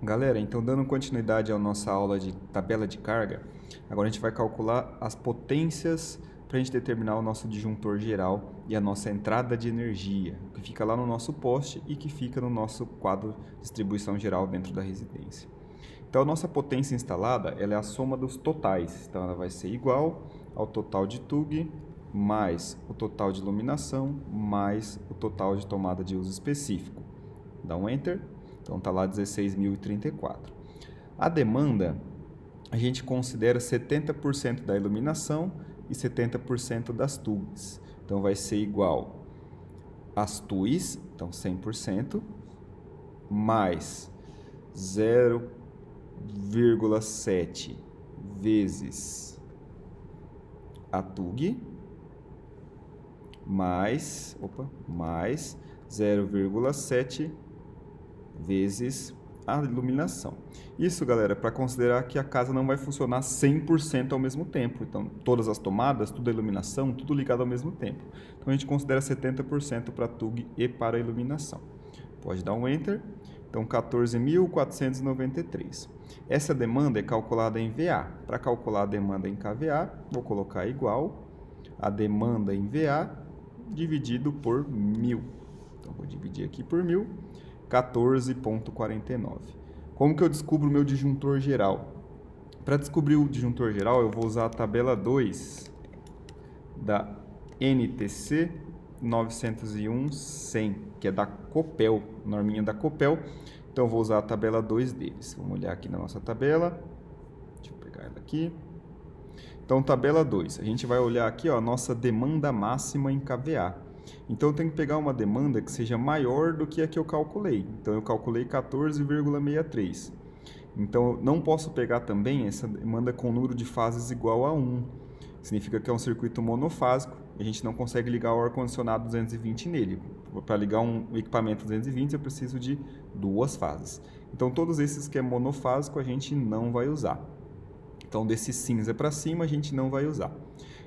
Galera, então dando continuidade à nossa aula de tabela de carga, agora a gente vai calcular as potências para a gente determinar o nosso disjuntor geral e a nossa entrada de energia, que fica lá no nosso poste e que fica no nosso quadro de distribuição geral dentro da residência. Então a nossa potência instalada ela é a soma dos totais, então ela vai ser igual ao total de TUG mais o total de iluminação mais o total de tomada de uso específico. Dá um Enter. Então está lá 16.034. A demanda, a gente considera 70% da iluminação e 70% das TUGs. Então vai ser igual às TUIs, então 100%, mais 0,7 vezes a TUG, mais 0,7 vezes a iluminação. Isso, galera, para considerar que a casa não vai funcionar 100% ao mesmo tempo. Então, todas as tomadas, tudo a iluminação, tudo ligado ao mesmo tempo. Então, a gente considera 70% para a TUG e para a iluminação. Pode dar um Enter. Então, 14.493. Essa demanda é calculada em VA. Para calcular a demanda em KVA, vou colocar igual a demanda em VA dividido por 1.000. Então, vou dividir aqui por 1.000. 14,49. Como que eu descubro o meu disjuntor geral? Para descobrir o disjuntor geral, eu vou usar a tabela 2 da NTC 901-100, que é da Copel, norminha da Copel. Então, eu vou usar a tabela 2 deles. Vamos olhar aqui na nossa tabela. Deixa eu pegar ela aqui. Então, tabela 2. A gente vai olhar aqui a nossa demanda máxima em KVA. Então, eu tenho que pegar uma demanda que seja maior do que a que eu calculei. Então, eu calculei 14,63. Então, eu não posso pegar também essa demanda com número de fases igual a 1. Significa que é um circuito monofásico e a gente não consegue ligar o ar-condicionado 220 nele. Para ligar um equipamento 220, eu preciso de 2 fases. Então, todos esses que é monofásico, a gente não vai usar. Então, desse cinza para cima, a gente não vai usar.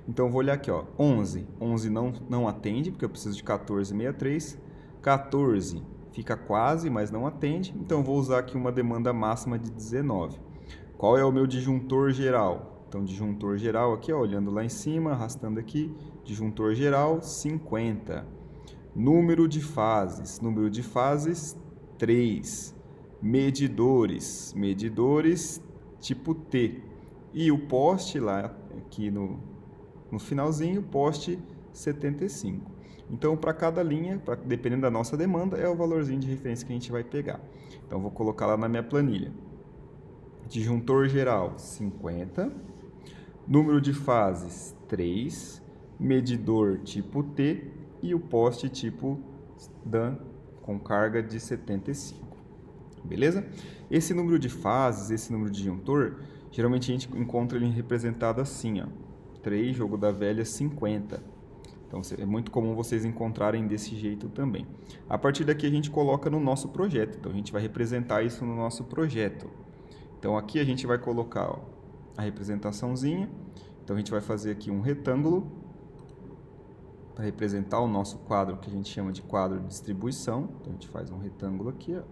Então, eu vou olhar aqui, ó, 11. 11 não atende, porque eu preciso de 14,63. 14 fica quase, mas não atende. Então, eu vou usar aqui uma demanda máxima de 19. Qual é o meu disjuntor geral? Então, disjuntor geral aqui, ó, olhando lá em cima, arrastando aqui, disjuntor geral, 50. Número de fases, 3. Medidores tipo T. E o poste lá, aqui no finalzinho, poste 75. Então, para cada linha, dependendo da nossa demanda, é o valorzinho de referência que a gente vai pegar. Então, vou colocar lá na minha planilha. Disjuntor geral, 50. Número de fases, 3. Medidor tipo T e o poste tipo DAN com carga de 75. Beleza? Esse número de fases, esse número de disjuntor, geralmente a gente encontra ele representado assim, ó. 3, jogo da velha, 50. Então, é muito comum vocês encontrarem desse jeito também. A partir daqui, a gente coloca no nosso projeto. Então, a gente vai representar isso no nosso projeto. Então, aqui a gente vai colocar, ó, a representaçãozinha. Então, a gente vai fazer aqui um retângulo para representar o nosso quadro, que a gente chama de quadro de distribuição. Então, a gente faz um retângulo aqui, ó,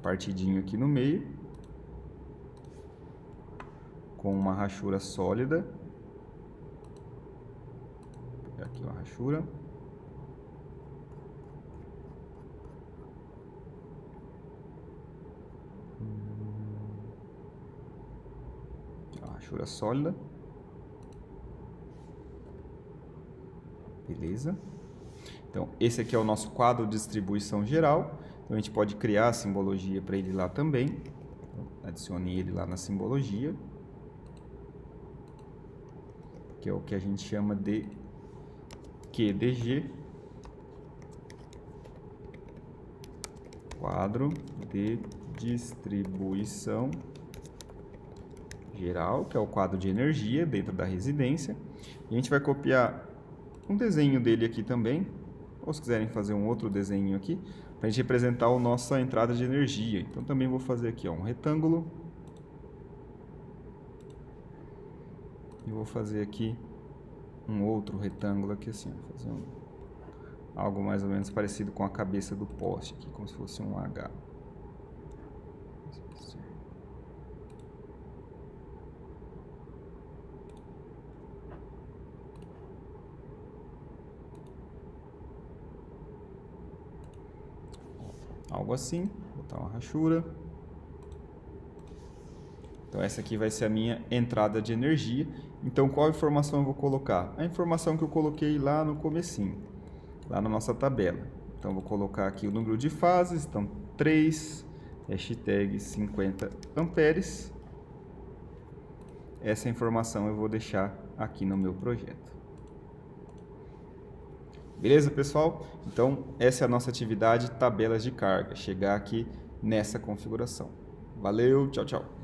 partidinho aqui no meio, com uma rachura sólida. Vou pegar aqui uma rachura. Uma rachura sólida. Beleza? Então, esse aqui é o nosso quadro de distribuição geral. Então, a gente pode criar a simbologia para ele lá também. Então, adicione ele lá na simbologia, que é o que a gente chama de QDG, quadro de distribuição geral, que é o quadro de energia dentro da residência. E a gente vai copiar um desenho dele aqui também, ou se quiserem fazer um outro desenho aqui, para a gente representar a nossa entrada de energia. Então, também vou fazer aqui, ó, um retângulo. E vou fazer aqui um outro retângulo aqui assim, fazer algo mais ou menos parecido com a cabeça do poste aqui, como se fosse um H. Algo assim, vou botar uma rachura. Então essa aqui vai ser a minha entrada de energia. Então qual informação eu vou colocar? A informação que eu coloquei lá no comecinho, lá na nossa tabela. Então vou colocar aqui o número de fases, então 3, hashtag 50 amperes. Essa informação eu vou deixar aqui no meu projeto. Beleza, pessoal? Então, essa é a nossa atividade tabelas de carga. Chegar aqui nessa configuração. Valeu, tchau, tchau.